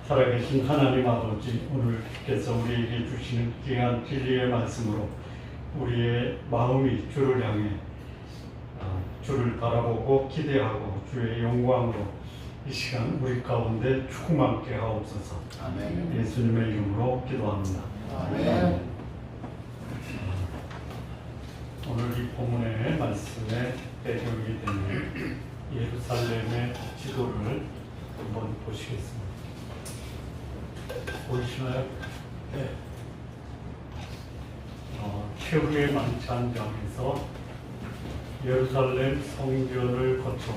살아계신 하나님 아버지, 오늘께서 우리에게 주시는 귀한 진리의 말씀으로 우리의 마음이 주를 향해 주를 바라보고 기대하고 주의 영광으로 이 시간 우리 가운데 충만케 하옵소서. 아멘. 예수님의 이름으로 기도합니다. 아멘. 오늘 이 본문의 말씀의 배경이 되는 예루살렘의 지도를 한번 보시겠습니다. 보이시나요? 네. 최후의 만찬장에서 예루살렘 성전을 거쳐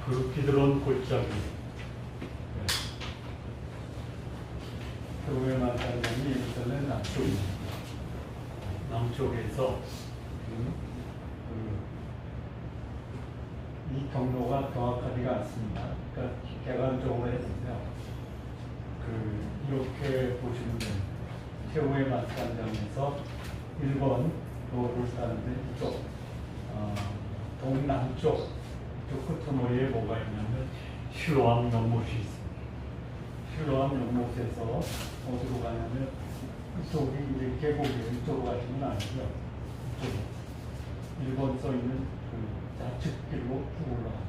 그 기드론 골짜기, 최후의 만찬장이 예루살렘 남쪽입니다. 남쪽에서 이 경로가 정확하지가 않습니다. 그러니까 객관적으로 했어요. 이렇게 보시면 됩니다. 최후의 만찬장에서 1번 도로를 타는데 이쪽 동남쪽 이쪽 끄트머리에 뭐가 있냐면 실로암 연못이 있습니다. 실로암 연못에서 어디로 가냐면 이쪽이 이제 계곡이에요. 이쪽으로 가시면 아니고요. 이쪽으로 1번 써있는 좌측길로 쭉 올라가요.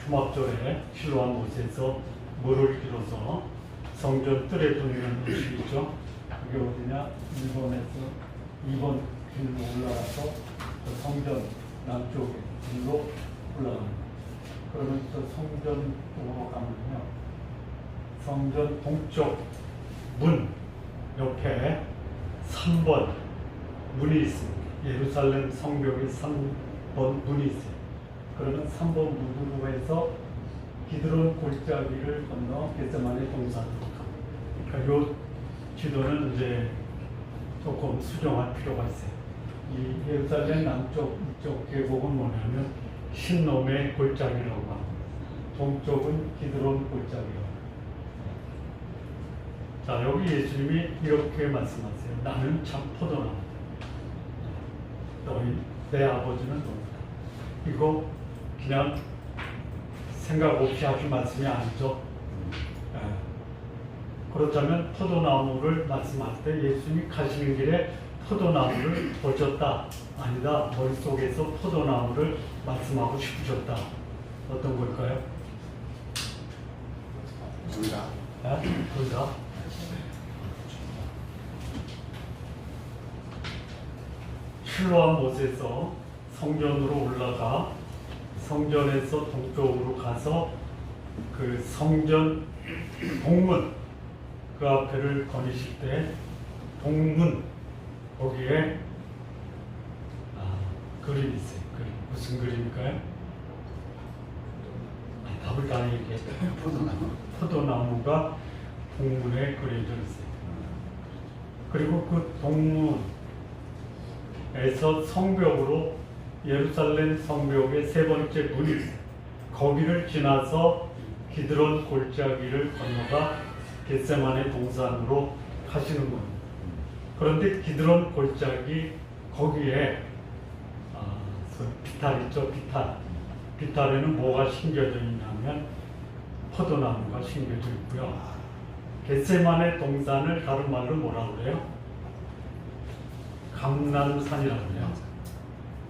주막절에 실로암 못에서 물을 길어서 성전 뜰에 두는 곳이 있죠. 그게 어디냐? 1번에서 2번 길로 올라가서 그 성전 남쪽에 길로 올라갑니다. 그러면 또 성전 쪽으로 가면요. 성전 동쪽 문 옆에 3번 문이 있습니다. 예루살렘 성벽에 3번 문이 있어요. 그러면 3번 문으로 해서 기드론 골짜기를 건너 겟세마네 동산으로 갑니다. 그러니까 이 지도는 이제 조금 수정할 필요가 있어요. 이 예루살렘 남쪽 이쪽 계곡은 뭐냐면 신놈의 골짜기라고 합니다. 동쪽은 기드론 골짜기라고 합니다. 자, 여기 예수님이 이렇게 말씀하세요. 나는 참 포도나무다. 너희 내 아버지는 누구다. 이거 그냥 생각 없이 하신 말씀이 아니죠. 그렇다면 포도나무를 말씀할 때 예수님이 가시는 길에 포도나무를 보셨다. 아니다. 머릿속에서 포도나무를 말씀하고 싶으셨다. 어떤 걸까요? 둘 다. 둘 다. 실로암 못에서 성전으로 올라가 성전에서 동쪽으로 가서 그 성전 동문 그 앞에를 거니실 때 동문 거기에 그림이 있어요. 그림. 무슨 그림일까요? 답을 다 얘기했어요. 포도나무가 동문에 그려져 있어요. 그리고 그 동문에서 성벽으로 예루살렘 성벽의 세 번째 문이 있어요. 거기를 지나서 기드론 골짜기를 건너가 겟세마네 동산으로 가시는 겁니다. 그런데 기드론 골짜기 거기에 비탈 있죠. 비탈에는 뭐가 심겨져 있냐면 포도나무가 심겨져 있고요. 겟세마네 동산을 다른 말로 뭐라고 그래요? 감람산이라고 해요.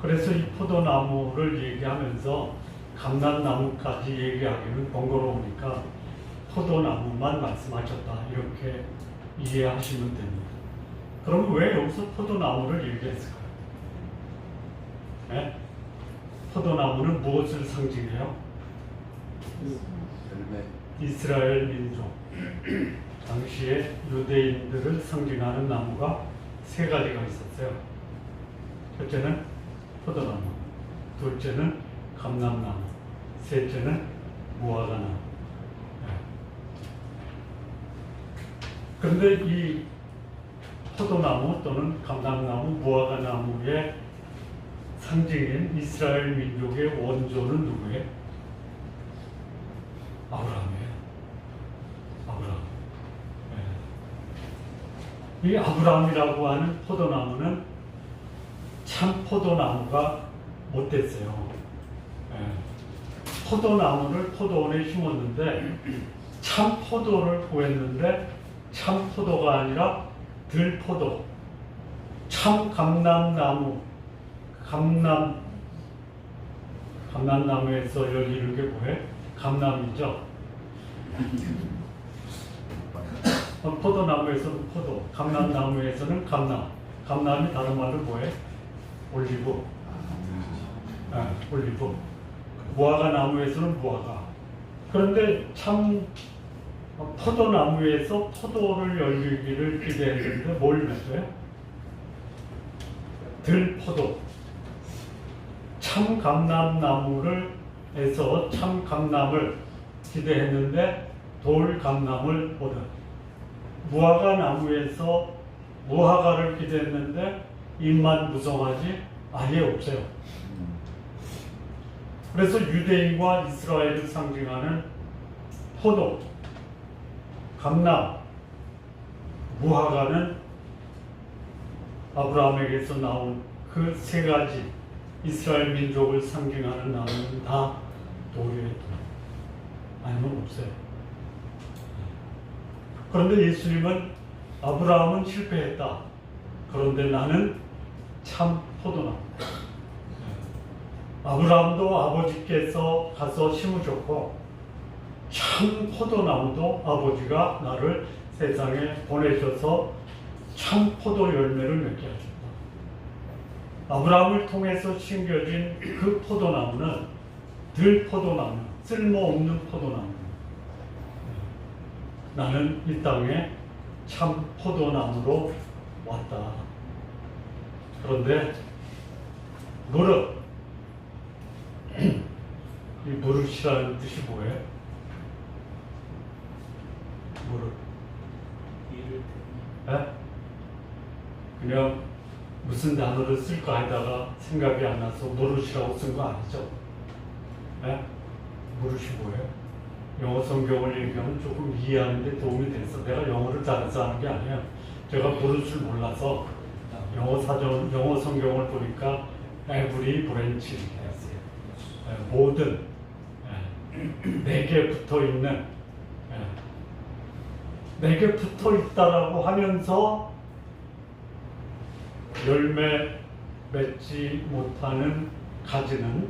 그래서 이 포도나무를 얘기하면서 감람나무까지 얘기하기는 번거로우니까 포도나무만 말씀하셨다. 이렇게 이해하시면 됩니다. 그럼 왜 여기서 포도나무를 얘기했을까요? 네? 포도나무는 무엇을 상징해요? 이스라엘 민족. 당시에 유대인들을 상징하는 나무가 세 가지가 있었어요. 첫째는 포도나무, 둘째는 감람나무, 셋째는 무화과나무. 그런데 이 포도나무 또는 감람나무, 무화과나무의 상징인 이스라엘 민족의 원조는 누구예요? 아브라함이에요. 아브라함. 이 아브라함이라고 하는 포도나무는 참 포도나무가 못 됐어요. 포도나무를 포도원에 심었는데 참 포도를 구했는데 참 포도가 아니라 들포도, 참 감람나무에서 열리는 게 뭐예요? 감람이죠. 포도나무에서는 포도, 감람나무에서는 감람이 다른 말로 뭐예요? 올리브. 올리브. 무화과 나무에서는 무화과. 그런데 참 포도나무에서 포도를 열리기를 기대했는데 뭘 맺어요? 들포도. 참 감람나무에서 참 감람을 기대했는데 돌 감람을 보는. 무화과 나무에서 무화과를 기대했는데 잎만 무성하지 아예 없어요. 그래서 유대인과 이스라엘을 상징하는 포도, 감람, 무화과는 아브라함에게서 나온 그 세 가지 이스라엘 민족을 상징하는 나무는 다 돌이에요. 아니면 없어요. 그런데 예수님은 아브라함은 실패했다. 그런데 나는 참 포도나무. 아브라함도 아버지께서 가서 심으셨고 참 포도나무도 아버지가 나를 세상에 보내셔서 참 포도 열매를 맺게 하셨다. 아브라함을 통해서 심겨진 그 포도나무는 들포도나무, 쓸모없는 포도나무. 나는 이 땅에 참 포도나무로 왔다. 그런데 무릇, 이 무릇이라는 뜻이 뭐예요? 무릇. 그냥 무슨 단어를 쓸까 하다가 생각이 안 나서 무릇이라고 쓴 거 아니죠? 무릇이 뭐예요? 영어 성경을 얘기하면 조금 이해하는 데 도움이 돼서 내가 영어를 잘해서 하는 게 아니에요. 제가 무릇을 몰라서 영어 성경을 보니까 every branch 모든 내게 붙어 있는 내게 붙어 있다라고 하면서 열매 맺지 못하는 가지는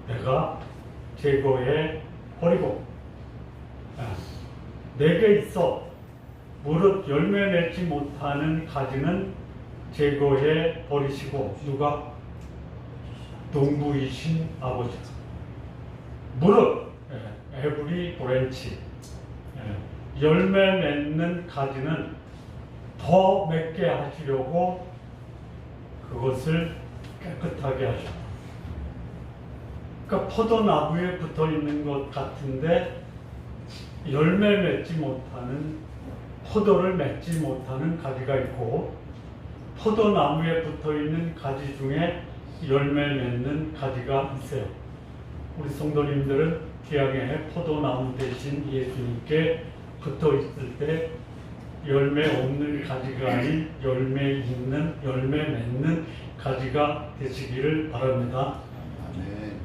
내가 제거해 버리고 내게 있어 무릇 열매 맺지 못하는 가지는 제거해 버리시고 누가? 농부이신 아버지. 무릇 every branch 열매 맺는 가지는 더 맺게 하시려고 그것을 깨끗하게 하셨다. 그러니까 포도나무에 붙어 있는 것 같은데 열매 맺지 못하는 포도를 맺지 못하는 가지가 있고 포도나무에 붙어 있는 가지 중에 열매 맺는 가지가 있어요. 우리 성도님들은 기왕에 포도나무 대신 예수님께 붙어 있을 때 열매 없는 가지가 아닌 열매 있는, 열매 맺는 가지가 되시기를 바랍니다. 아멘.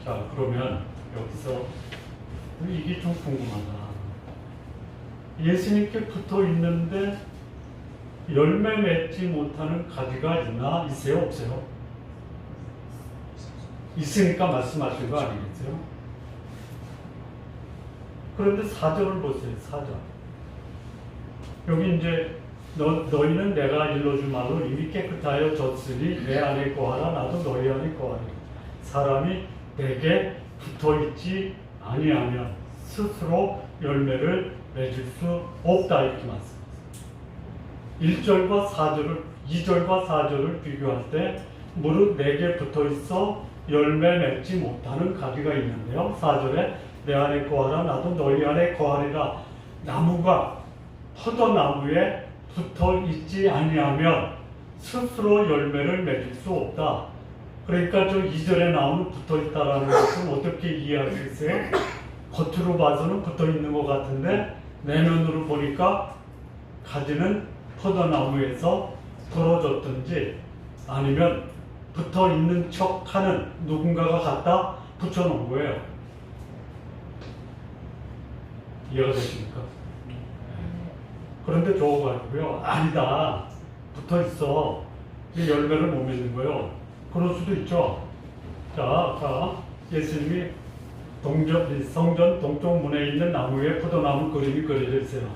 자, 그러면 여기서 이게 좀 궁금하다. 예수님께 붙어 있는데 열매 맺지 못하는 가지가 있나? 있어요? 없어요? 있으니까 말씀하신 거 아니겠어요? 그런데 4절을 보세요. 4절. 여기 이제 너희는 내가 일러준 말로 이미 깨끗하여 졌으니 내 안에 거하라 나도 너희 안에 거하리. 사람이 내게 붙어있지 아니하면 스스로 열매를 맺을 수 없다 이렇게 말씀하셨어요. 1절과 4절을 2절과 4절을 비교할 때 무릇 내게 붙어있어 열매 맺지 못하는 가지가 있는데요. 4절에 내 안에 거하라 나도 너희 안에 거하리라. 나무가 포도나무에 붙어있지 아니하면 스스로 열매를 맺을 수 없다. 그러니까 저 2절에 나오는 붙어있다라는 것은 어떻게 이해할 수 있어요? 겉으로 봐서는 붙어있는 것 같은데 내면으로 보니까 가지는 포도나무에서 떨어졌든지 아니면 붙어있는 척하는 누군가가 갖다 붙여놓은 거예요. 이해가 되십니까? 그런데 저거가지고요. 아니다. 붙어 있어. 이 열매를 못 맺는 거예요. 그럴 수도 있죠. 자, 아까 예수님이 성전 동쪽 문에 있는 나무 위에 포도나무 그림이 그려져 있어요.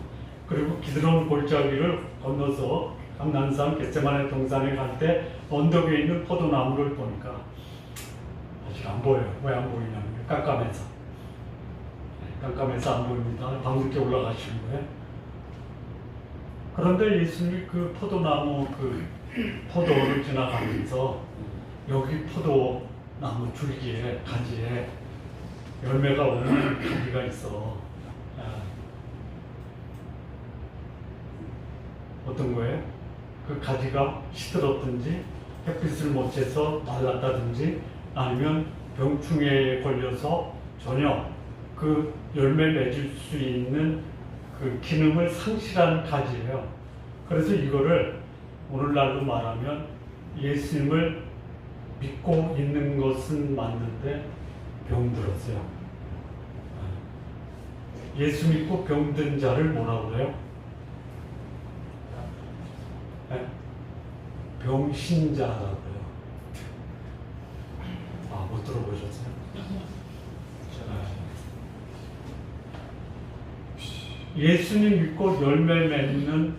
그리고 기드론 골짜기를 건너서 감난산 겟세마네 동산에 갈 때 언덕 위에 있는 포도나무를 보니까 아직 안 보여요. 왜 안 보이냐면 깜깜해서. 깜깜해서 안 보입니다. 밤늦게 올라가시는 거예요. 그런데 예수님이 그 포도나무 그 포도를 지나가면서 여기 포도나무 줄기에 가지에 열매가 없는 가지가 있어. 어떤 거예요? 그 가지가 시들었든지 햇빛을 못 쬐서 말랐다든지 아니면 병충해에 걸려서 전혀 그 열매 맺을 수 있는 그 기능을 상실한 가지예요. 그래서 이거를 오늘날로 말하면 예수님을 믿고 있는 것은 맞는데 병들었어요. 예수 믿고 병든 자를 뭐라고 그래요? 병신자라고 해요. 아, 못 들어보셨어요? 예수님 믿고 열매 맺는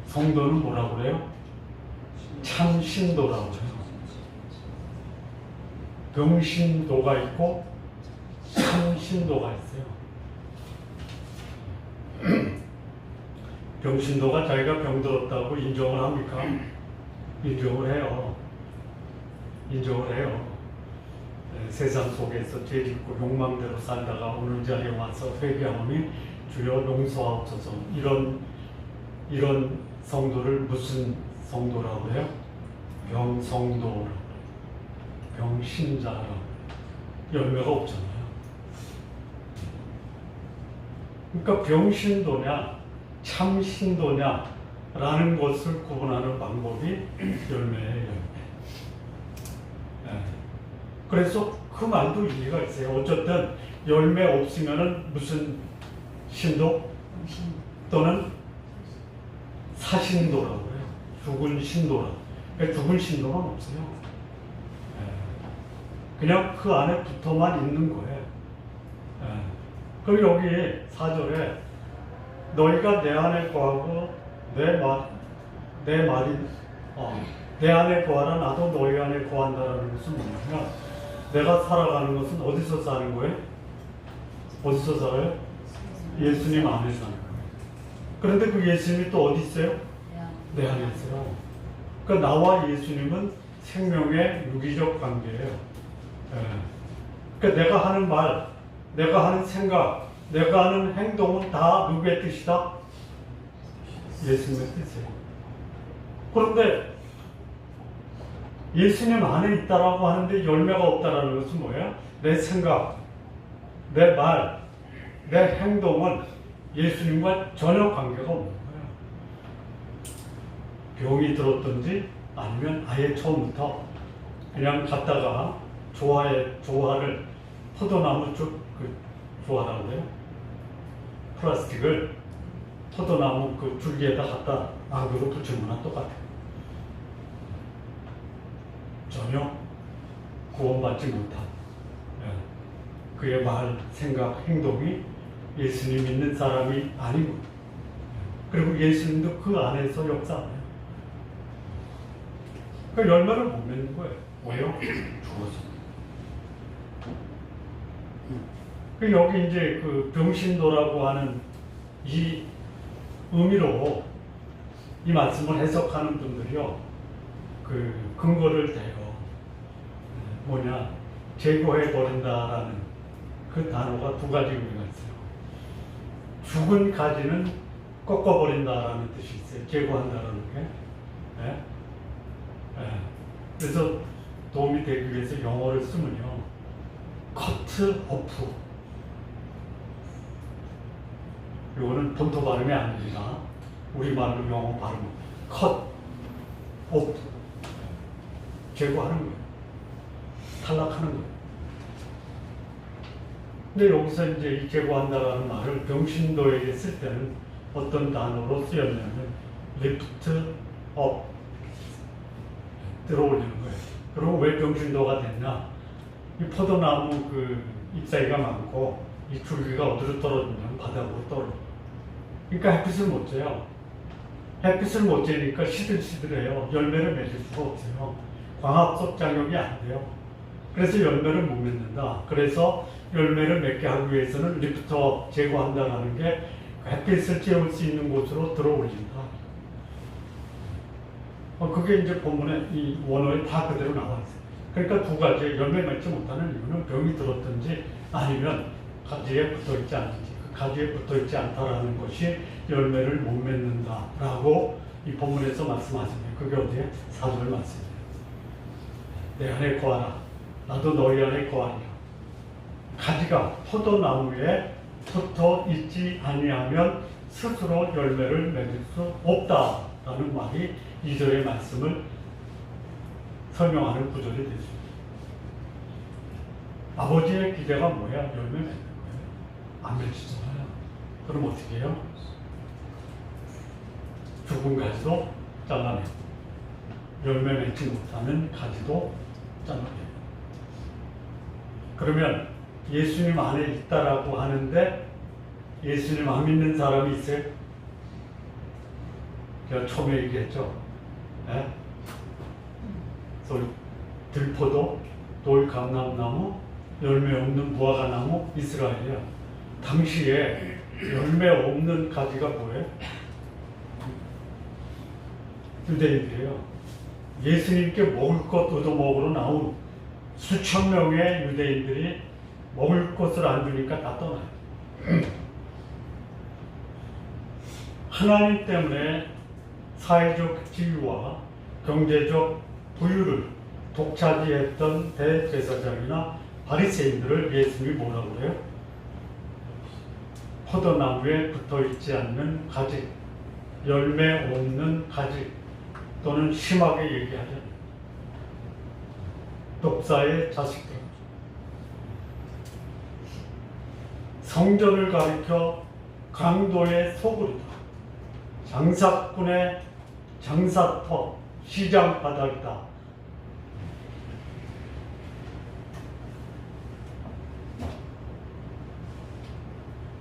성도는 뭐라고 그래요? 참 신도라고 해요. 병신도가 있고 참 신도가 있어요. 병신도가 자기가 병들었다고 인정을 합니까? 인정을 해요. 인정을 해요. 세상 속에서 죄 짓고 욕망대로 살다가 오늘 자리에 와서 회개하오니 주여 용서하옵소서. 이런 성도를 무슨 성도라고 해요? 병성도라고 해요. 병신자라고 해요. 열매가 없잖아요. 그러니까 병신도냐 참신도냐라는 것을 구분하는 방법이 열매예요. 열매. 그래서 그 말도 일리가 있어요. 어쨌든 열매 없으면은 무슨 신도 또는 사신도라고 해요. 죽은 신도라고. 그러니까 죽은 신도는 없어요. 그냥 그 안에 붙어만 있는 거예요. 그럼 여기 4절에 너희가 내 안에 거하고 내 안에 거하라 나도 너희 안에 거한다라는 것은 뭐냐면 내가 살아가는 것은 어디서 사는 거예요? 어디서 살아요? 예수님 안에 사는 거예요. 그런데 그 예수님이 또 어디 있어요? 내 안에 있어요. 그러니까 나와 예수님은 생명의 유기적 관계예요. 그러니까 내가 하는 말, 내가 하는 생각, 내가 하는 행동은 다 누구의 뜻이다? 예수님의 뜻이에요. 그런데 예수님 안에 있다라고 하는데 열매가 없다라는 것은 뭐예요? 내 생각, 내 말, 내 행동은 예수님과 전혀 관계가 없는 거예요. 병이 들었든지 아니면 아예 처음부터 그냥 갔다가 조화를 포도나무 조화라고 해요. 플라스틱을 포도나무 그 줄기에다 갖다 악으로 붙이는 거나 똑같아요. 전혀 구원받지 못한 그의 말, 생각, 행동이 예수님 믿는 사람이 아니고 그리고 예수님도 그 안에서 역사해요. 그 열매를 못 맺는 거예요. 왜요? 죽어서. 그 여기 이제 그 병신도라고 하는 이 의미로 이 말씀을 해석하는 분들이요. 그 근거를 대요. 뭐냐? 제거해 버린다라는 그 단어가 두 가지 의미가 있어요. 죽은 가지는 꺾어버린다라는 뜻이 있어요. 제거한다라는 게. 그래서 도움이 되기 위해서 영어를 쓰면요. cut off. 이거는 본토 발음이 아닙니다. 우리말로 영어 발음. cut off. 제거하는 거예요. 탈락하는 거예요. 근데 여기서 이제 이 제거한다라는 말을 병신도에게 쓸 때는 어떤 단어로 쓰였냐면 lift up, 들어올리는 거예요. 그리고 왜 병신도가 됐냐? 이 포도나무 그 잎사귀가 많고 이 줄기가 어디로 떨어지면 바닥으로 떨어져. 그러니까 햇빛을 못 쬐요. 햇빛을 못 쬐니까 시들시들해요. 열매를 맺을 수가 없어요. 광합성 작용이 안 돼요. 그래서 열매를 못 맺는다. 그래서 열매를 맺게 하기 위해서는 리프트업, 제거한다라는 게 햇빛을 쬐울 수 있는 곳으로 들어올린다. 그게 이제 본문에 이 원어에 다 그대로 나와 있어요. 그러니까 두 가지 열매 맺지 못하는 이유는 병이 들었든지 아니면 가지에 붙어 있지 않든지, 그 가지에 붙어 있지 않다라는 것이 열매를 못 맺는다라고 이 본문에서 말씀하시네요. 그게 어디에? 4절 말씀이에요. 내 안에 거하라. 나도 너희 안에 거하리라. 가지가 포도나무에 붙어 있지 아니하면 스스로 열매를 맺을 수 없다라는 말이 2절의 말씀을 설명하는 구절이 됐습니다. 아버지의 기대가 뭐야? 열매 맺는 거예요. 안 맺히잖아요. 그럼 어떻게 해요? 죽은 가지도 잘라내고 열매 맺지 못하는 가지도 잘라내고. 그러면 예수님 안에 있다라고 하는데 예수님 안 믿는 사람이 있어요? 제가 처음에 얘기했죠. 네? 들포도, 돌감람나무, 열매 없는 무화과나무, 이스라엘이야. 당시에 열매 없는 가지가 뭐예요? 유대인들이에요. 예수님께 먹을 것 얻어먹으러 나온 수천 명의 유대인들이 먹을 것을 안 주니까 다 떠나요. 하나님 때문에 사회적 지위와 경제적 부유를 독차지했던 대제사장이나 바리새인들을 예수님이 뭐라고 그래요? 포도나무에 붙어있지 않는 가지, 열매 없는 가지, 또는 심하게 얘기하죠. 독사의 자식들. 성전을 가리켜 강도의 소굴이다. 장사꾼의 장사터, 시장 바닥이다.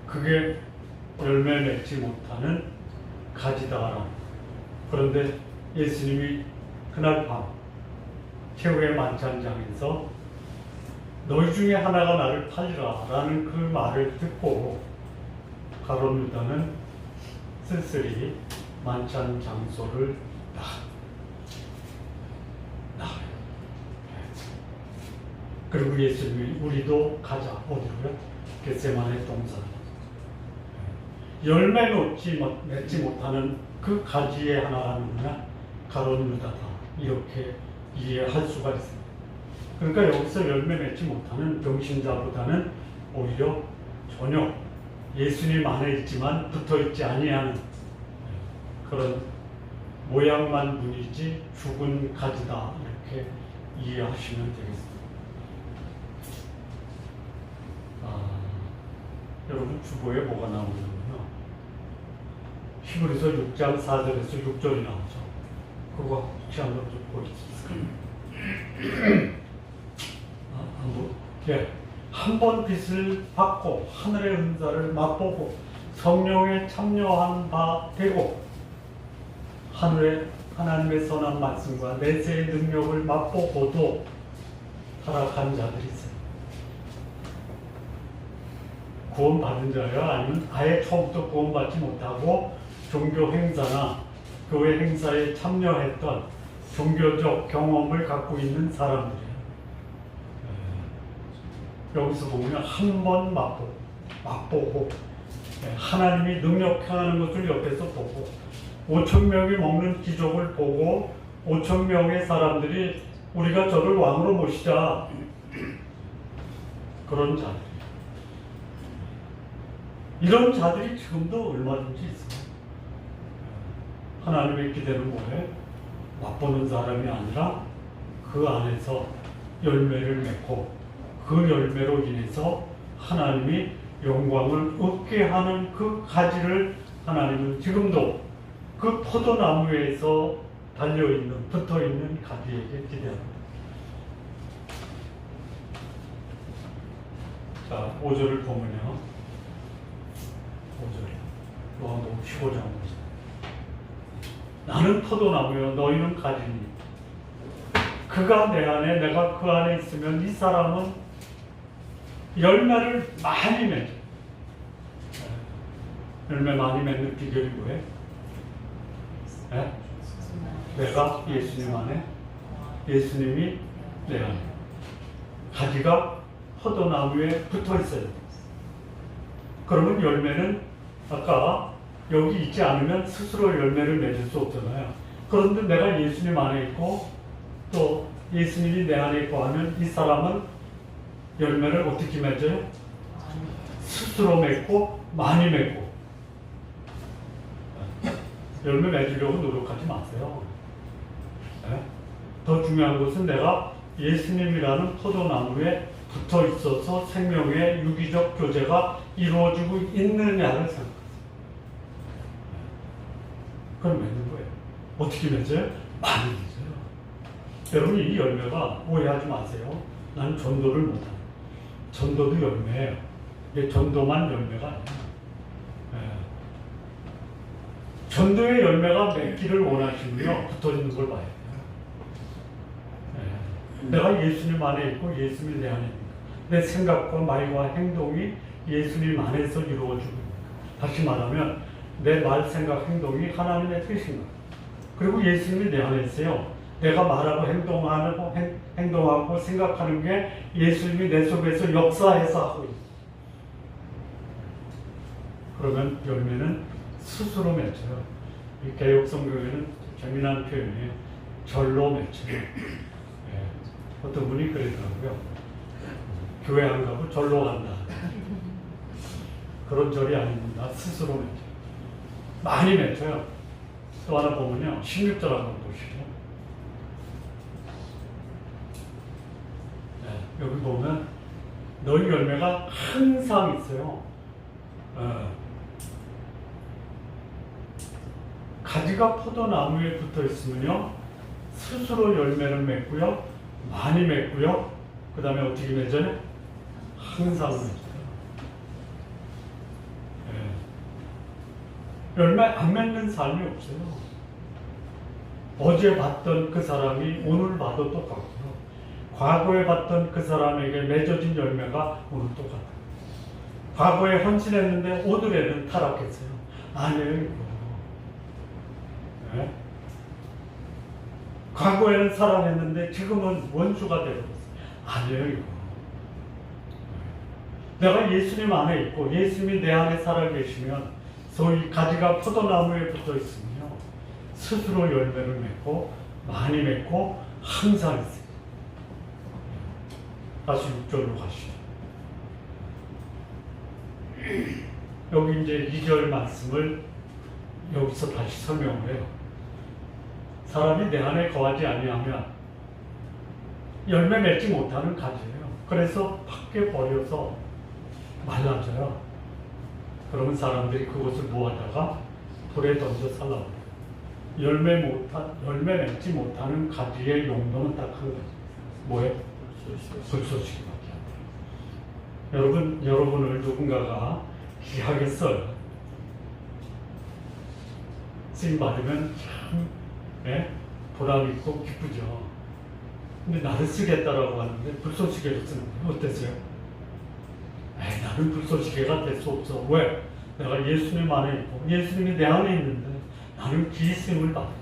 그게 열매 맺지 못하는 가지다. 그런데 예수님이 그날 밤 최후의 만찬장에서 너희 중에 하나가 나를 팔리라 라는 그 말을 듣고 가룟 유다는 쓸쓸히 만찬 장소를 나가요. 그리고 예수님이 우리도 가자. 어디로요? 겟세마네 동산. 열매 맺지 못하는 그 가지의 하나가 누구냐? 가룟 유다다. 이렇게 이해할 수가 있습니다. 그러니까 여기서 열매 맺지 못하는 병신자보다는 오히려 전혀 예수님 안에 있지만 붙어있지 아니하는 그런 모양만 문이지 죽은 가지다. 이렇게 이해하시면 되겠습니다. 여러분 주보에 뭐가 나오는군요. 히브리서 6장 4절에서 6절이 나오죠. 그거 혹시 한번 좀 보시겠어요? 한 번 빛을 받고 하늘의 은사를 맛보고 성령에 참여한 바 되고 하나님의 선한 말씀과 내세의 능력을 맛보고도 타락한 자들이 있어요. 구원받은 자예요? 아니면 아예 처음부터 구원받지 못하고 종교 행사나 교회 행사에 참여했던 종교적 경험을 갖고 있는 사람들이에요. 여기서 보면 한 번 맛보고 하나님이 능력 행하는 것을 옆에서 보고 5천 명이 먹는 기적을 보고 5천 명의 사람들이 우리가 저를 왕으로 모시자. 그런 자들. 이런 자들이 지금도 얼마든지 있어요. 하나님의 기대는 뭐예요? 맛보는 사람이 아니라 그 안에서 열매를 맺고 그 열매로 인해서 하나님이 영광을 얻게 하는 그 가지를 하나님은 지금도 그 포도나무에서 달려있는, 붙어있는 가지에게 기대합니다. 자, 5절을 보면요. 5절. 요한복음 15장 5절. 나는 포도나무요, 너희는 가지니. 그가 내 안에, 내가 그 안에 있으면 이 사람은 열매를 많이 맺어. 열매 많이 맺는 비결이 뭐예요? 네? 내가 예수님 안에, 예수님이 내 안에. 가지가 포도나무에 붙어 있어요. 그러면 열매는 아까 여기 있지 않으면 스스로 열매를 맺을 수 없잖아요. 그런데 내가 예수님 안에 있고 또 예수님이 내 안에 있고 하면 이 사람은 열매를 어떻게 맺어요? 스스로 맺고 많이 맺고. 열매 맺으려고 노력하지 마세요. 네? 더 중요한 것은 내가 예수님이라는 포도나무에 붙어 있어서 생명의 유기적 교제가 이루어지고 있느냐를 생각하세요. 그럼 맺는 거예요. 어떻게 맺어요? 많이 맺어요. 여러분, 이 열매가 오해하지 마세요. 나는 전도를 못하는. 전도도 열매예요. 이게 전도만 열매가 아니에요. 전도의 열매가 맺기를 원하시면요, 붙어 있는 걸 봐야 돼요. 내가 예수님 안에 있고 예수님이 내 안에 있고 내 생각과 말과 행동이 예수님 안에서 이루어지고 있는. 다시 말하면 내 말, 생각, 행동이 하나님의 뜻인 거예요. 그리고 예수님이 내 안에 있어요. 내가 말하고 행동하고 생각하는 게 예수님이 내 속에서 역사해서 하고 있어요. 그러면 열매는 스스로 맺혀요. 이 개역 성경에는 재미난 표현이에요. 절로 맺혀요. 어떤 분이 그러더라고요. 교회 안 가고 절로 간다. 그런 절이 아닙니다. 스스로 맺혀요. 많이 맺혀요. 또 하나 보면요. 16절 한번 보시죠. 네, 여기 보면 너희 열매가 항상 있어요. 가지가 포도나무에 붙어 있으면요. 스스로 열매를 맺고요. 많이 맺고요. 그 다음에 어떻게 맺어요? 항상 맺어요. 열매 안 맺는 삶이 없어요. 어제 봤던 그 사람이 오늘 봐도 똑같고요. 과거에 봤던 그 사람에게 맺어진 열매가 오늘 똑같아요. 과거에 헌신했는데 오늘에는 타락했어요. 아니에요, 이거. 네? 과거에는 사랑했는데 지금은 원수가 되어버렸어요. 아니에요, 이거. 내가 예수님 안에 있고 예수님이 내 안에 살아계시면 소위 가지가 포도나무에 붙어 있으면요. 스스로 열매를 맺고 많이 맺고 항상 있어요. 다시 6절로 가시죠. 여기 이제 2절 말씀을 여기서 다시 설명을 해요. 사람이 내 안에 거하지 아니하면 열매 맺지 못하는 가지예요. 그래서 밖에 버려서 말라져요. 그러면 사람들이 그것을 모아다가 불에 던져 살라버려요. 열매 맺지 못하는 가지의 용도는 딱 한 가지. 뭐예요? 불쏘시개밖에 안 돼요. 여러분을 누군가가 귀하게 써요. 쓰임 받으면 참 보람 있고 기쁘죠. 근데 나를 쓰겠다라고 하는데 불쏘시개로 쓰는 거예요. 어땠어요? 나는 불쏘시개가 될 수 없어. 왜? 내가 예수님 안에 있고 예수님이 내 안에 있는데 나는 귀 쓰임을 받을 거야.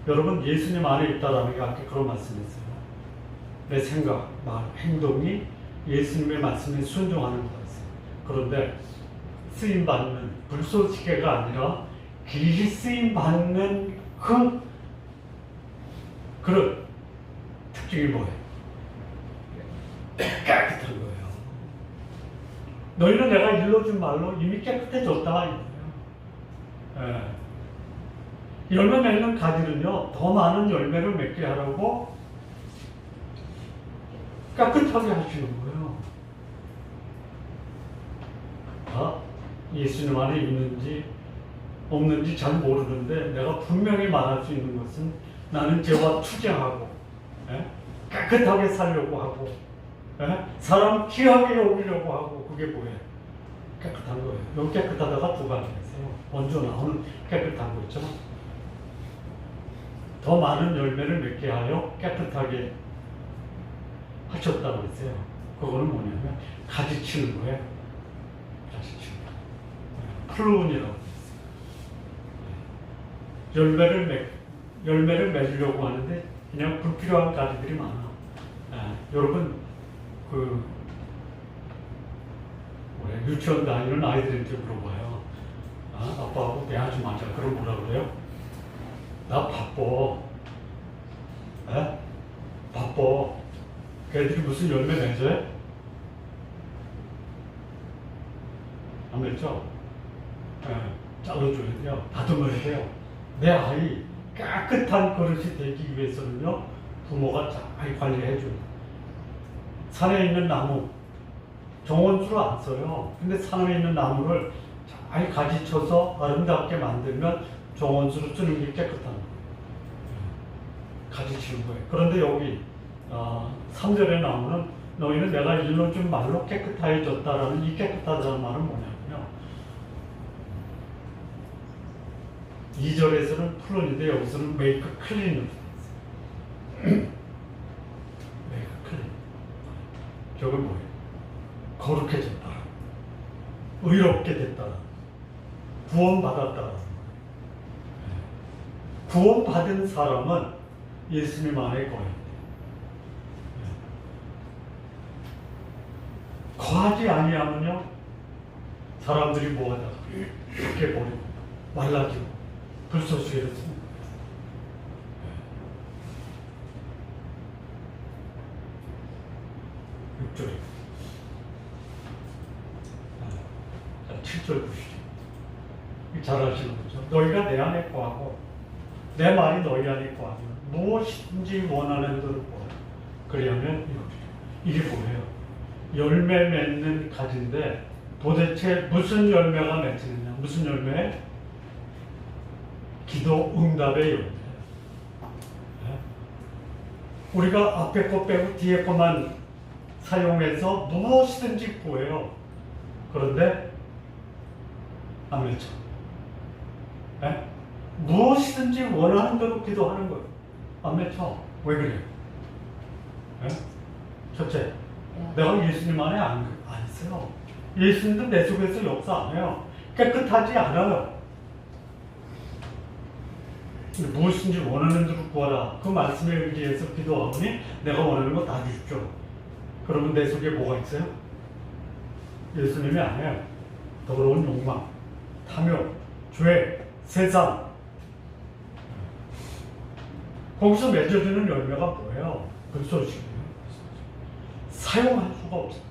여러분, 예수님 안에 있다라는 게 아까 그런 말씀이었어요. 내 생각, 말, 행동이 예수님의 말씀에 순종하는 거였어요. 그런데 쓰임받는 불쏘시개가 아니라 귀 쓰임받는 그런 특징이 뭐예요? 깨끗한 거예요. 너희는 내가 일러준 말로 이미 깨끗해졌다. 이거예요. 열매 맺는 가지는요, 더 많은 열매를 맺게 하라고 깨끗하게 하시는 거예요. 예수님 안에 있는지 없는지 잘 모르는데 내가 분명히 말할 수 있는 것은 나는 죄와 투쟁하고 깨끗하게 살려고 하고 사람 귀하게 여기려고 하고 그게 뭐예요? 깨끗한 거예요. 여기 깨끗하다가 두 가지가 있어요. 먼저 나오는 깨끗한 거 있죠. 더 많은 열매를 맺게 하여 깨끗하게 하셨다고 했어요. 그거는 뭐냐면 가지치는 거예요. 가지치는 거. 프루운이라고 했어요. 열매를 맺으려고 하는데 그냥 불필요한 가지들이 많아. 여러분 유치원 다니는 아이들한테 물어봐요. 아빠하고 대화하지 마자. 그럼 뭐라 그래요? 나 바빠. 바빠. 걔들이 무슨 열매 맺어요? 안 맺죠? 잘라줘야 돼요. 다듬어야 돼요. 내 아이 깨끗한 그릇이 되기 위해서는요, 부모가 잘 관리해줘요. 산에 있는 나무, 정원수로 안 써요. 근데 산에 있는 나무를 잘 가지쳐서 아름답게 만들면 정원수로 쓰는 게 깨끗한 거예요. 가지치는 거예요. 그런데 여기 3절에 나오는 너희는 내가 일러준 말로 깨끗해졌다라는 이 깨끗하다는 말은 뭐냐면요. 2절에서는 풀은인데 여기서는 make clean으로 되어 있어요. make clean. 저건 뭐예요? 거룩해졌다. 의롭게 됐다. 구원받았다. 구원받은 사람은 예수님 안에 거해야 돼요. 거하지 아니하면요, 사람들이 뭐하다가 이렇게 버리고 말라지고 불쏘시개를 쓰는 거예요. 6절에 7절 보시죠. 잘 아시는 거죠. 너희가 내 안에 거하고 내 말이 너희 안에 거하면 무엇인지 원하는 대로 구하라. 그리하면 이게 뭐예요? 열매 맺는 가지인데 도대체 무슨 열매가 맺히느냐? 무슨 열매? 기도 응답의 열매. 우리가 앞에 거 빼고 뒤에 거만 사용해서 무엇이든지 구해요. 그런데 안 맺혀. 무엇이든지 원하는 대로 기도하는 거예요. 안 맺혀. 왜 그래요? 첫째, 내가 예수님 안에 안 있어요. 예수님도 내 속에서 역사 안 해요. 깨끗하지 않아요. 무엇인지 원하는 대로 구하라. 그 말씀에 의지해서 기도하오니 내가 원하는 거 다 주십시오. 그러면 내 속에 뭐가 있어요? 예수님이 아니에요. 더러운 욕망, 탐욕, 죄, 세상. 거기서 맺어주는 열매가 뭐예요? 불쏘시개예요. 사용할 수가 없어요.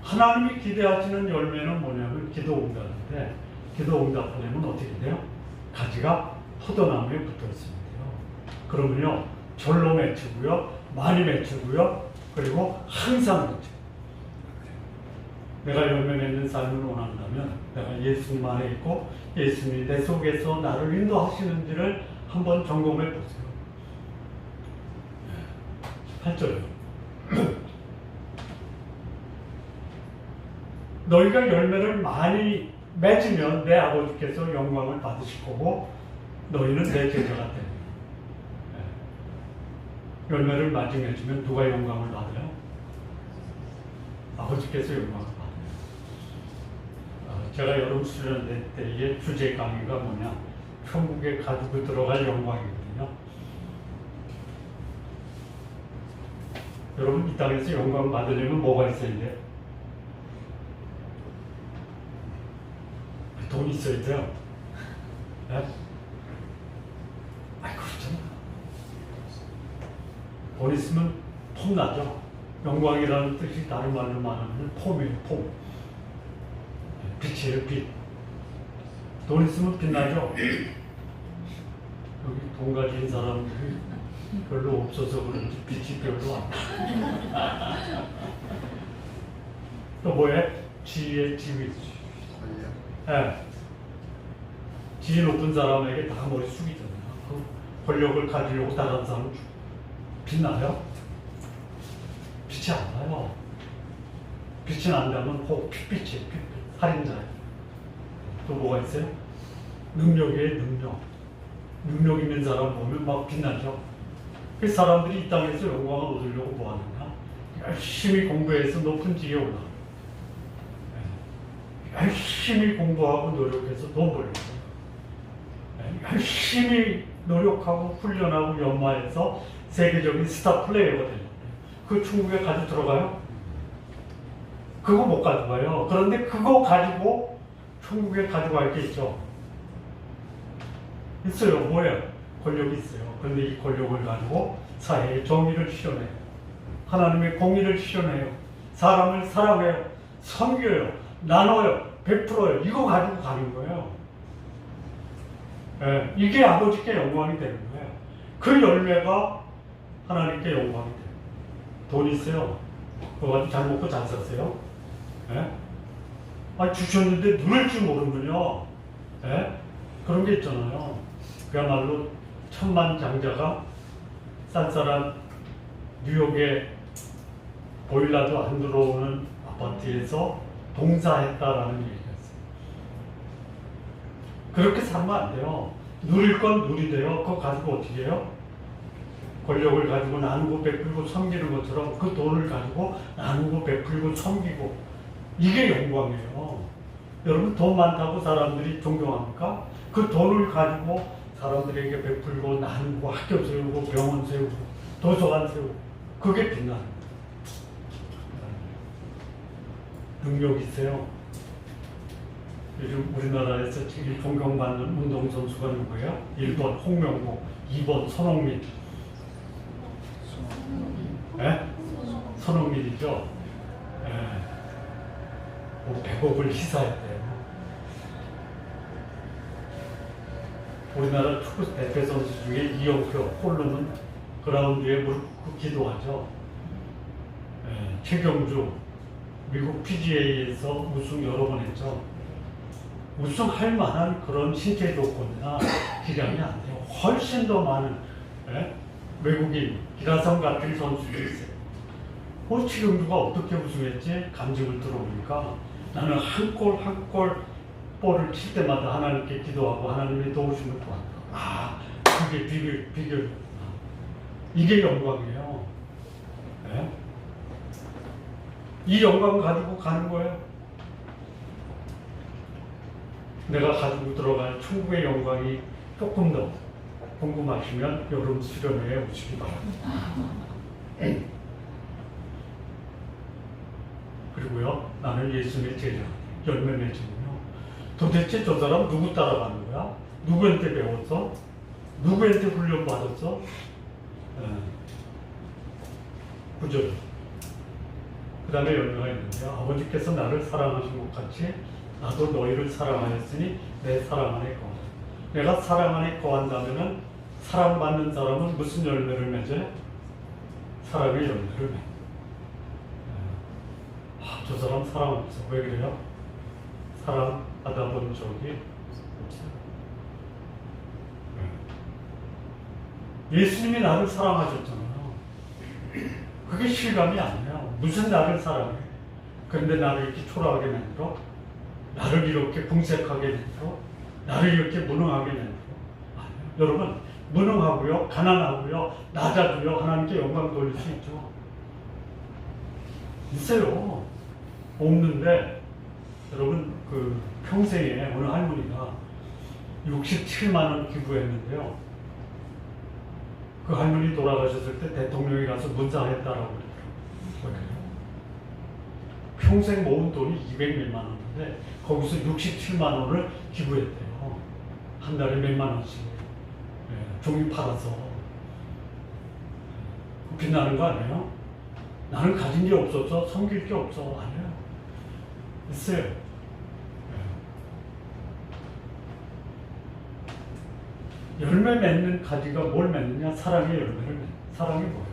하나님이 기대하시는 열매는 뭐냐면 기도응답인데, 기도응답하려면 어떻게 돼요? 가지가 포도나무에 붙어 있으면 돼요. 그러면요, 절로 맺히고요, 많이 맺히고요, 그리고 항상 맺혀요. 내가 열매 맺는 삶을 원한다면 내가 예수님 안에 있고 예수님이 내 속에서 나를 인도하시는지를 한번 점검해 보세요. 8절에요. 너희가 열매를 많이 맺으면 내 아버지께서 영광을 받으실 거고 너희는 내 제자가 됩니다. 열매를 많이 맺으면 누가 영광을 받아요? 아버지께서 영광을 받아요. 제가 여름 수련회 때의 주제 강의가 뭐냐? 천국에 가지고 들어갈 영광이거든요. 여러분, 이 땅에서 영광 받으려면 뭐가 있어야 돼요? 돈이 있어야 돼요. 네? 그렇잖아. 돈 있으면 폼나죠. 영광이라는 뜻이 다른 말로 말하면 폼이에요, 폼. 빛이에요, 빛. 돈 있으면 빛나죠. 여기 돈 가진 사람들이 별로 없어서 그런지 빛이 별로 안 나. 또 뭐예요? 지위의 지위. 예. 지위 높은 사람에게 다 머리 숙이잖아요. 그 권력을 가지려고 다른 사람은 빛나요? 빛이 안 나요. 빛이 난다면 혹 핏빛이에요. 핏빛. 살인자예요. 또 뭐가 있어요? 능력이에요. 능력. 능력 있는 사람 보면 막 빛나죠. 그 사람들이 이 땅에서 영광을 얻으려고 뭐 하느냐? 열심히 공부해서 높은 지위에 올라. 열심히 공부하고 노력해서 돈 벌려고. 열심히 노력하고 훈련하고 연마해서 세계적인 스타 플레이어가 되는 거예요. 그 천국에 가지고 들어가요? 그거 못 가져가요. 그런데 그거 가지고 천국에 가져갈 게 있죠. 있어요. 뭐예요? 권력이 있어요. 그런데 이 권력을 가지고 사회의 정의를 실현해요. 하나님의 공의를 실현해요. 사람을 사랑해요. 섬겨요. 나눠요. 베풀어요. 이거 가지고 가는 거예요. 예, 이게 아버지께 영광이 되는 거예요. 그 열매가 하나님께 영광이 돼요. 돈 있어요. 그거 가지고 잘 먹고 잘 사세요. 예? 아, 주셨는데 누릴 줄 모르면요. 예? 그런 게 있잖아요. 그야말로 천만장자가 쌀쌀한 뉴욕의 보일러도 안 들어오는 아파트에서 봉사했다라는 얘기가 있어요. 그렇게 살면 안 돼요. 누릴 건 누리대요. 그거 가지고 어떻게 해요? 권력을 가지고 나누고 베풀고 섬기는 것처럼 그 돈을 가지고 나누고 베풀고 섬기고 이게 영광이에요. 여러분 돈 많다고 사람들이 존경합니까? 그 돈을 가지고 사람들에게 베풀고 나누고 학교 세우고 병원 세우고 도서관 세우고 그게 빛나는 거예요. 능력 있어요. 요즘 우리나라에서 제일 존경받는 운동선수가 누구예요? 1번 홍명보, 2번 손흥민. 네? 손흥민이죠. 네. 100억을 희사했대요. 우리나라 축구 대표 선수 중에 이영표, 홀로는 그라운드에 무릎 꿇고 기도하죠. 네. 최경주, 미국 PGA에서 우승 여러 번 했죠. 우승할 만한 그런 신체 조건이나 기량이 안 돼요. 훨씬 더 많은 외국인, 기라성 같은 선수들이 있어요. 최경주가 어떻게 우승했지? 간증을 들어보니까 나는 한 골 한 골 볼을 칠 때마다 하나님께 기도하고 하나님의 도우심을 구한다. 그게 비결. 이게 영광이에요. 네? 이 영광을 가지고 가는 거예요. 내가 가지고 들어갈 천국의 영광이 조금 더 궁금하시면 여름 수련회에 오시기 바랍니다. 그리고요, 나는 예수님의 제자, 열매 맺으면요. 도대체 저 사람 누구 따라가는 거야? 누구한테 배웠어? 누구한테 훈련 받았어? 구절. 그 다음에 열매가 있는데요. 아버지께서 나를 사랑하신 것 같이 나도 너희를 사랑하였으니 내 사랑 안에 거하라. 내가 사랑 안에 거한다면은 사랑받는 사람은 무슨 열매를 맺어요? 사랑의 열매를 맺어요. 저 사람 사랑 없어. 왜 그래요? 사랑 받아본 적이 없어요. 예수님이 나를 사랑하셨잖아요. 그게 실감이 안 나요. 무슨 나를 사랑해? 그런데 나를 이렇게 초라하게 만들어? 나를 이렇게 궁색하게 만들어? 나를 이렇게 무능하게 만들어? 아니요. 여러분, 무능하고요, 가난하고요, 낮아도요, 하나님께 영광 돌릴 수 있죠. 있어요. 없는데, 여러분, 그 평생에 어느 할머니가 67만 원 기부했는데요. 그 할머니 돌아가셨을 때 대통령이 가서 문상했다라고 그러더라고요. 평생 모은 돈이 200몇만 원인데 거기서 67만 원을 기부했대요. 한 달에 몇만 원씩. 종이 팔아서. 빛나는 거 아니에요? 나는 가진 게 없어서 섬길 게 없어. 아니에요. 있어요. 열매 맺는 가지가 뭘 맺느냐? 사랑의 열매를 맺는. 사랑이 뭐예요?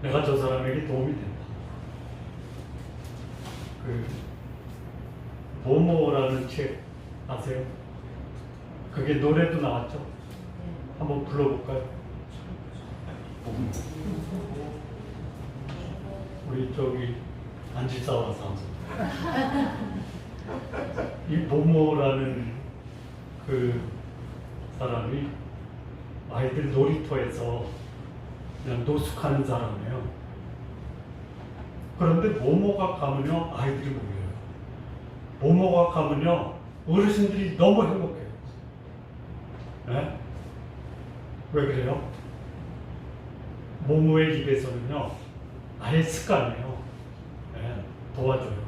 내가 저 사람에게 도움이 된다. 그 모모라는 책 아세요? 그게 노래도 나왔죠? 한번 불러볼까요? 우리 저기 안지사와서 이 모모라는 그 사람이 아이들 놀이터에서 그냥 노숙하는 사람이에요. 그런데 모모가 가면요 아이들이 모여요. 모모가 가면요 어르신들이 너무 행복해요. 네? 왜 그래요? 모모의 입에서는요 아예 습관이에요. 네, 도와줘요.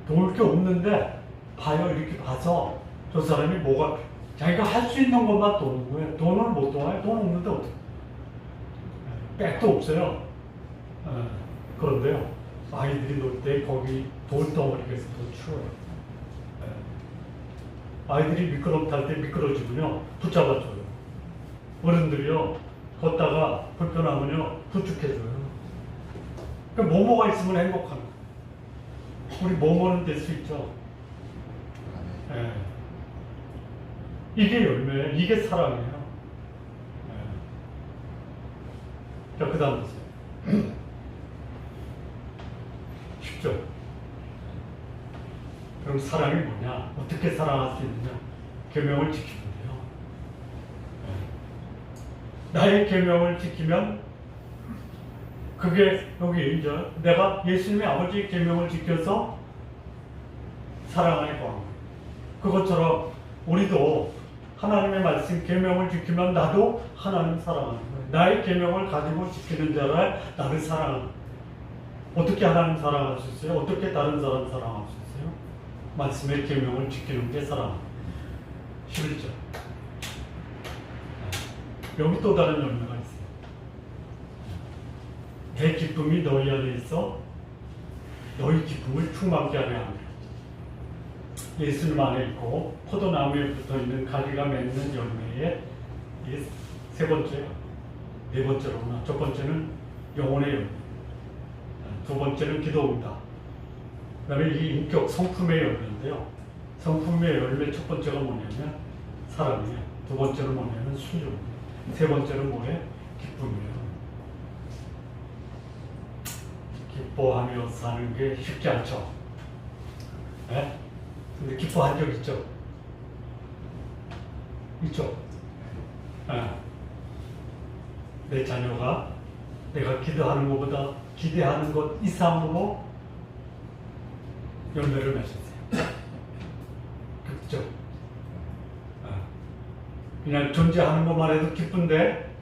도울 게 없는데 봐요. 이렇게 봐서 저 사람이 뭐가 자기가 할 수 있는 것만 도는 거예요. 돈을 못 도와요. 돈 없는데 어떻게? 백도 없어요. 그런데요 아이들이 놀 때 거기 돌덩어리에서 더 추워요. 아이들이 미끄럼 탈 때 미끄러지면요 붙잡아줘요. 어른들이요 걷다가 불편하면요 부축해줘요. 그러니까 모모가 있으면 행복한 거예요. 우리 모모는 될 수 있죠. 예. 이게 열매예요. 이게 사랑이에요. 예. 자, 그 다음 보세요. 쉽죠? 그럼 사랑이 뭐냐? 어떻게 사랑할 수 있느냐? 계명을 지키면 돼요. 예. 나의 계명을 지키면 그게 여기 이제 내가 예수님의 아버지의 계명을 지켜서 사랑하는 거. 그것처럼 우리도 하나님의 말씀 계명을 지키면 나도 하나님 사랑하는 거예요. 나의 계명을 가지고 지키는 자를 나를 사랑하는. 어떻게 하나님 사랑할 수 있어요? 어떻게 다른 사람 사랑할 수 있어요? 말씀의 계명을 지키는 게 사랑. 11절. 여기 또 다른 열매가 있어요. 내 기쁨이 너희 안에 있어 너희 기쁨을 충만케 하려 합니다. 예수님 안에 있고 포도나무에 붙어있는 가지가 맺는 열매의 세 번째, 네 번째로구나. 첫 번째는 영혼의 열매, 두 번째는 기도입니다. 그 다음에 이 인격 성품의 열매인데요. 성품의 열매 첫 번째가 뭐냐면 사랑이에요. 두 번째는 뭐냐면 순종, 세 번째는 뭐예요? 기쁨이에요. 기뻐하며 사는 게 쉽지 않죠. 네? 근데 기뻐한 적 있죠? 있죠? 네. 내 자녀가 내가 기도하는 것보다 기대하는 것 이상으로 열매를 맺었어요. 그렇죠? 네. 그냥 존재하는 것만 해도 기쁜데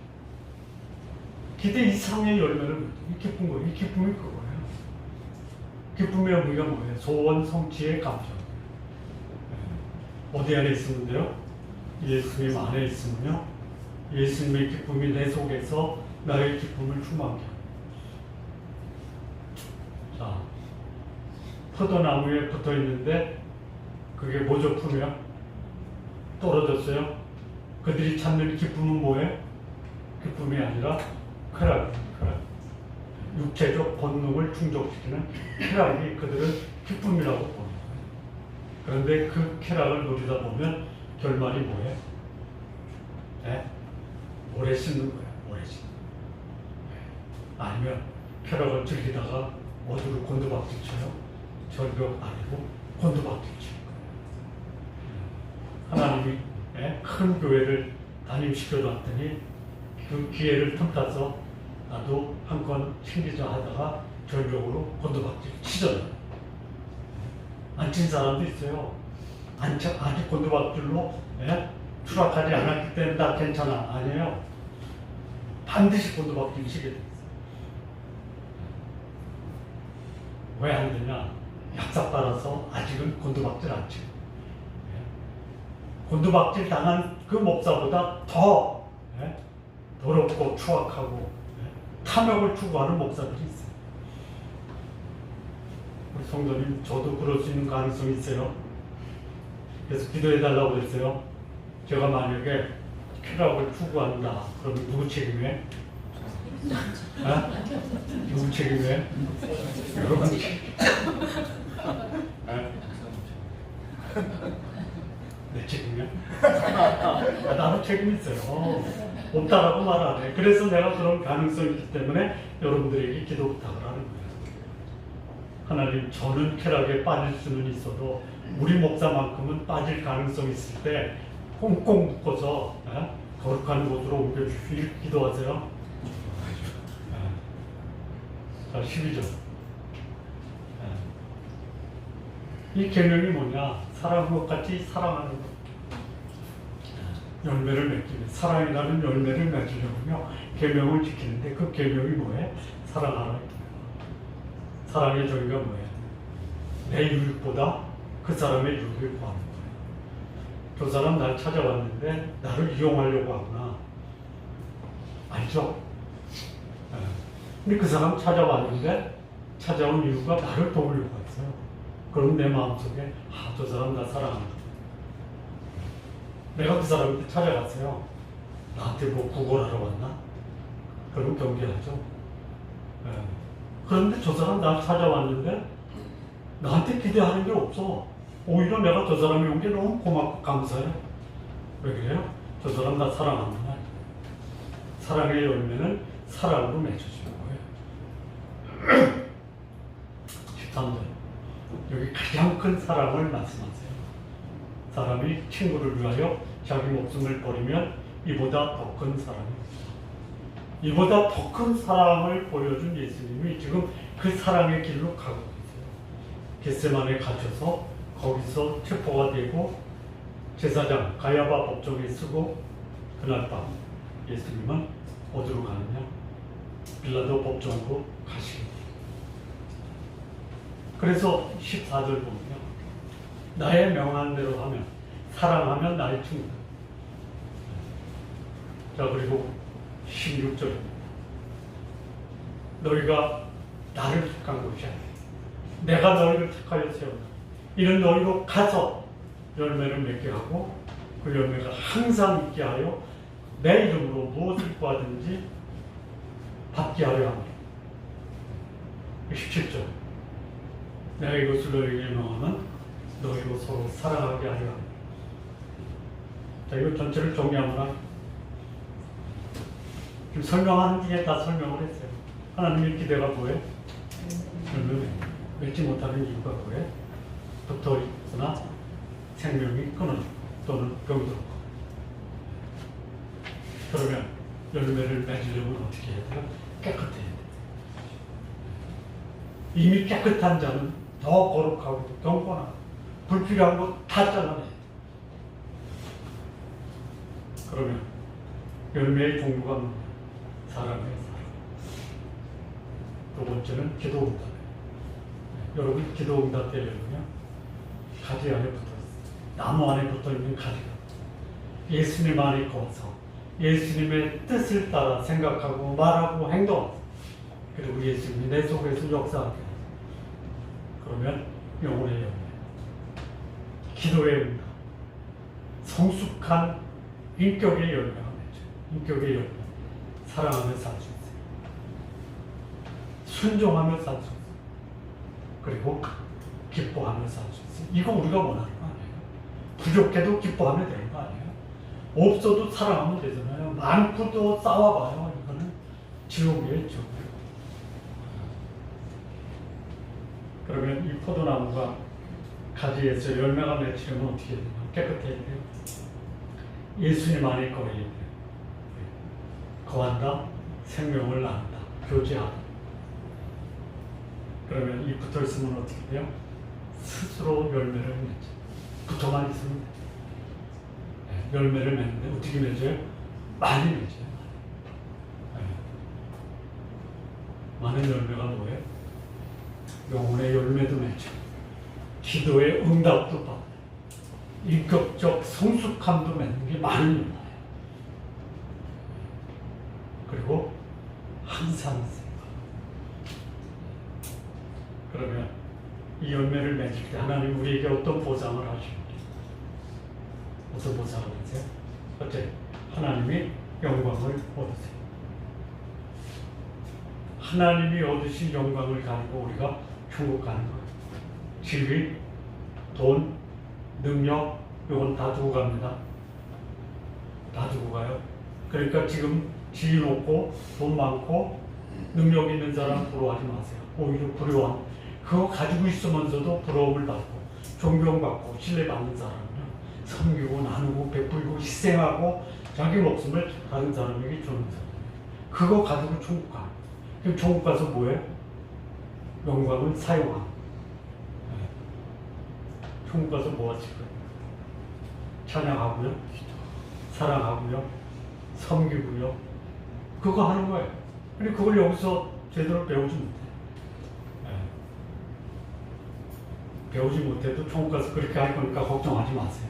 기대 이상의 열매를 이 기쁜 거예요. 이 기쁨이 그거예요. 기쁨의 의미가 뭐예요? 소원 성취의 감정. 어디 안에 있으면요? 예수님 안에 있으면요? 예수님의 기쁨이 내 속에서 나의 기쁨을 충만케 합니다. 자, 포도나무에 붙어 있는데 그게 모조품이야? 떨어졌어요? 그들이 찾는 기쁨은 뭐예요? 기쁨이 아니라 쾌락. 육체적 본능을 충족시키는 쾌락이 그들은 기쁨이라고 보는 거예요. 그런데 그 쾌락을 누리다 보면 결말이 뭐예요? 네? 오래 씹는 거예요. 오래 씹는 거예요. 아니면 쾌락을 즐기다가 어디로 곤두박질 쳐요? 절벽 아니고 곤두박질 치는 거예요. 하나님이 큰 교회를 담임시켜 놨더니 그 기회를 틈타서 나도 한 건 챙기자 하다가 절벽으로 곤두박질 치잖아요. 안 친 사람도 있어요. 아직 곤두박질로 추락하지 않았기 때문에 나 괜찮아. 아니에요. 반드시 곤두박질 치게 돼 있어요. 왜 안 되냐? 약삭 빨아서 아직은 곤두박질 안 치고. 곤두박질 당한 그 목사보다 더 더럽고 추악하고 탐욕을 추구하는 목사들이 있어요. 우리 성도님, 저도 그럴 수 있는 가능성이 있어요. 그래서 기도해 달라고 그랬어요. 제가 만약에 쾌락을 추구한다. 그러면 누구 책임이에요? 어? 누구 책임이에요? 여러분. 내 책임이야? 나도 책임 있어요. 없다라고 말 안 해. 그래서 내가 그런 가능성이 있기 때문에 여러분들에게 기도 부탁을 하는 거예요. 하나님, 저는 쾌락에 빠질 수는 있어도 우리 목사만큼은 빠질 가능성이 있을 때 꽁꽁 묶어서 거룩한 곳으로 옮겨주시길 기도하세요. 자, 12절. 이 계명이 뭐냐? 사랑한 것 같이 사랑하는 것. 열매를 맺기 위해 사랑이라는 열매를 맺으려면요 계명을 지키는데 그 계명이 뭐예요? 사랑하라. 사랑의 정의가 뭐예요? 내 유익보다 그 사람의 유익을 구하는 거예요. 저 사람 날 찾아왔는데 나를 이용하려고 하구나. 알죠? 근데 그 사람 찾아왔는데 찾아온 이유가 나를 도우려고 했어요. 그럼 내 마음속에 저 사람 나 사랑한다. 내가 그 사람한테 찾아갔어요. 나한테 뭐 구걸하러 왔나? 그럼 경계하죠. 그런데 저 사람 나 찾아왔는데 나한테 기대하는 게 없어. 오히려 내가 저 사람이 온 게 너무 고맙고 감사해. 왜 그래요? 저 사람 나 사랑한다. 사랑의 열매는 사랑으로 맺어지는 거예요. 13절. 여기 가장 큰 사랑을 말씀하세요. 사람이 친구를 위하여 자기 목숨을 버리면 이보다 더 큰 사랑이 없다. 이보다 더 큰 사랑을 보여준 예수님이 지금 그 사랑의 길로 가고 계세요. 겟세마네 갇혀서 거기서 체포가 되고 제사장 가야바 법정에 쓰고 그날 밤 예수님은 어디로 가느냐? 빌라도 법정으로 가시게 돼요. 그래서 14절 보면요. 나의 명한 대로 하면 사랑하면 나의 친구다. 자, 그리고 16절입니다. 너희가 나를 택한 것이 아니라 내가 너희를 택하여 세웠다. 이는 너희로 가서 열매를 맺게 하고 그 열매가 항상 있게 하여 내 이름으로 무엇을 구하든지 받게 하려 합니다. 17절. 내가 이것을 너희에게 명하면 너희로 서로 사랑하게 하려 합니다. 자, 이거 전체를 정리하면 지금 설명하는 중에 다 설명을 했어요. 하나님의 기대가 뭐예요? 열매 맺지 못하는 이유가 뭐예요? 붙어 있으나 생명이 끊어져 또는 병들고. 그러면 열매를 맺으려면 어떻게 해야 돼요? 깨끗해야 돼요. 이미 깨끗한 자는 더 거룩하고 경건하고 불필요한 거 다 잘라내야 돼요. 그러면 열매의 종류가 뭐냐? 사랑의 사랑. 두 번째는 기도응답. 여러분 기도응답 되려면요 가지 안에 붙어있어요. 나무 안에 붙어있는 가지가 예수님 안에 거워서 예수님의 뜻을 따라 생각하고 말하고 행동하고 그리고 예수님이 내 속에서 역사하게 하죠. 그러면 영혼의 열매, 기도의 응답, 성숙한 인격의 열매가 맺죠. 인격의 열매, 사랑하며 살 수 있어요. 순종하며 살 수 있어요. 그리고 기뻐하며 살 수 있어요. 이거 우리가 원하는 거 아니에요? 부족해도 기뻐하면 되는 거 아니에요? 없어도 사랑하면 되잖아요. 많고도 싸워봐요. 이거는 지옥이에요, 지옥. 그러면 이 포도나무가 가지에서 열매가 맺히려면 어떻게 되냐? 깨끗해야 돼요. 예수님 안에 거해야 돼요. 거한다, 생명을 낳는다, 교제하다. 그러면 이 붙어 있으면 어떻게 돼요? 스스로 열매를 맺죠. 붙어만 있으면 돼요. 열매를 맺는데 어떻게 맺어요? 많이 맺어요. 많은 열매가 뭐예요? 영혼의 열매도 맺죠. 기도의 응답도 받아요. 인격적 성숙함도 맺는 게 많은 열매예요. 그리고 항상 생각. 그러면 이 열매를 맺을 때 하나님 우리에게 어떤 보상을 하십니까? 무슨 보상을 하세요? 어째 하나님이 영광을 얻으세요. 하나님이 얻으신 영광을 가지고 우리가 천국 가는 거예요. 지위, 돈, 능력, 이건 다 두고 갑니다. 다 두고 가요. 그러니까 지금 지위 높고 돈 많고 능력 있는 사람 부러워하지 마세요. 오히려 부러워한, 그거 가지고 있으면서도 부러움을 받고 존경받고 신뢰받는 사람은 섬기고 나누고 베풀고 희생하고 자기 목숨을 다른 사람에게 주는 사람. 그거 가지고 천국 가. 그럼 천국 가서 뭐해? 영광을 사용함. 천국 가서 뭐 하실 거예요? 찬양하고요, 사랑하고요, 섬기고요. 그거 하는 거예요. 근데 그걸 여기서 제대로 배우지 못해. 배우지 못해도 천국 가서 그렇게 할 거니까 걱정하지 마세요.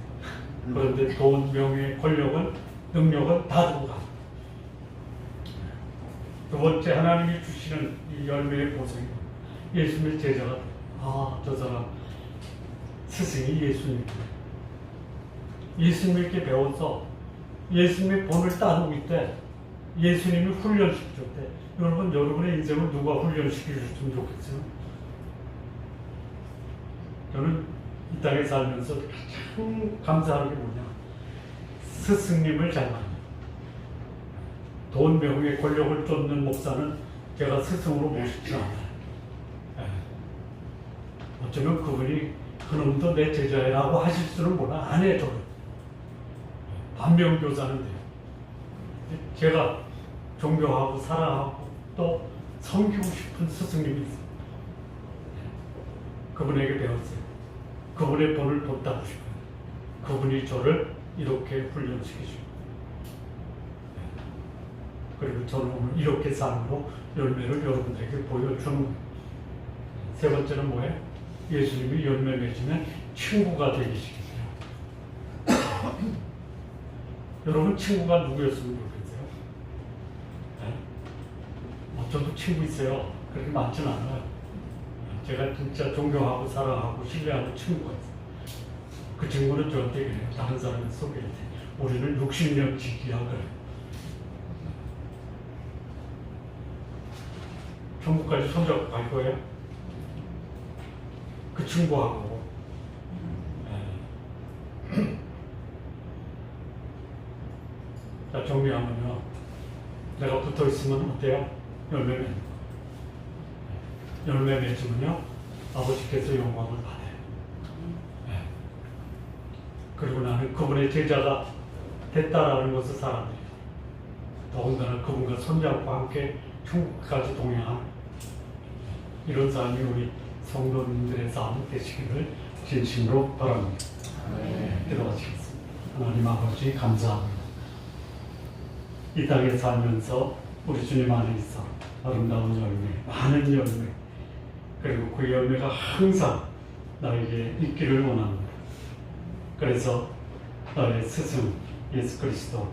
그런데 돈, 명예, 권력은, 능력은 다 두고 가. 두 번째, 하나님이 주시는 이 열매의 보상이 예수님의 제자가, 저 사람 스승이 예수님. 예수님께 배워서 예수님의 본을 따르고 있대. 예수님이 훈련시켰대. 여러분, 여러분의 인생을 누가 훈련시켜줬으면 좋겠어요? 저는 이 땅에 살면서 참 감사하는 게 뭐냐, 스승님을 잘 만나요. 돈, 명예, 권력을 쫓는 목사는 제가 스승으로 모시지 않아요. 어쩌면 그분이 그놈도 내 제자라고 하실 수는 몰라. 안 해, 저는. 반면교사는 돼요. 제가 존경하고 사랑하고 또 섬기고 싶은 스승님이 있어요. 그분에게 배웠어요. 그분의 본을 본따고 싶어요. 그분이 저를 이렇게 훈련시키시고, 그리고 저는 오늘 이렇게 삶으로 열매를 여러분들에게 보여주는 거예요. 세 번째는 뭐예요? 예수님이 열매 맺으면 친구가 되기 시키세요. 여러분, 친구가 누구였으면 좋겠어요? 저도 친구 있어요. 그렇게 많지는 않아요. 제가 진짜 존경하고 사랑하고 신뢰하는 친구가 있어요. 그 친구는 저한테 그래요. 다른 사람을 소개할 때 우리는 60년 지기야 그래요. 천국까지 손잡고 갈 거예요? 그 친구하고. 자, 정리하면요, 내가 붙어 있으면 어때요? 열매 맺는 거. 열매 맺으면요, 아버지께서 영광을 받아요. 그리고 나는 그분의 제자가 됐다라는 것을 사람들이, 더군다나 그분과 손잡고 함께 천국까지 동행한 이런 삶이 우리 성도님들의 삶 되시기를 진심으로 바랍니다. 기도하시겠습니다. 하나님 아버지, 감사합니다. 이 땅에 살면서 우리 주님 안에 있어 아름다운 열매, 많은 열매, 그리고 그 열매가 항상 나에게 있기를 원합니다. 그래서 나의 스승 예수 그리스도,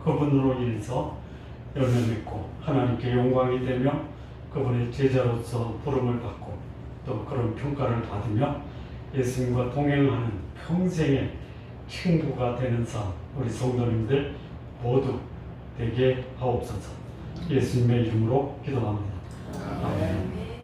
그분으로 인해서 열매 맺고 하나님께 영광이 되며 그분의 제자로서 부름을 받고 또 그런 평가를 받으며 예수님과 동행하는 평생의 친구가 되는 삶, 우리 성도님들 모두 되게 하옵소서. 예수님의 이름으로 기도합니다. 아멘.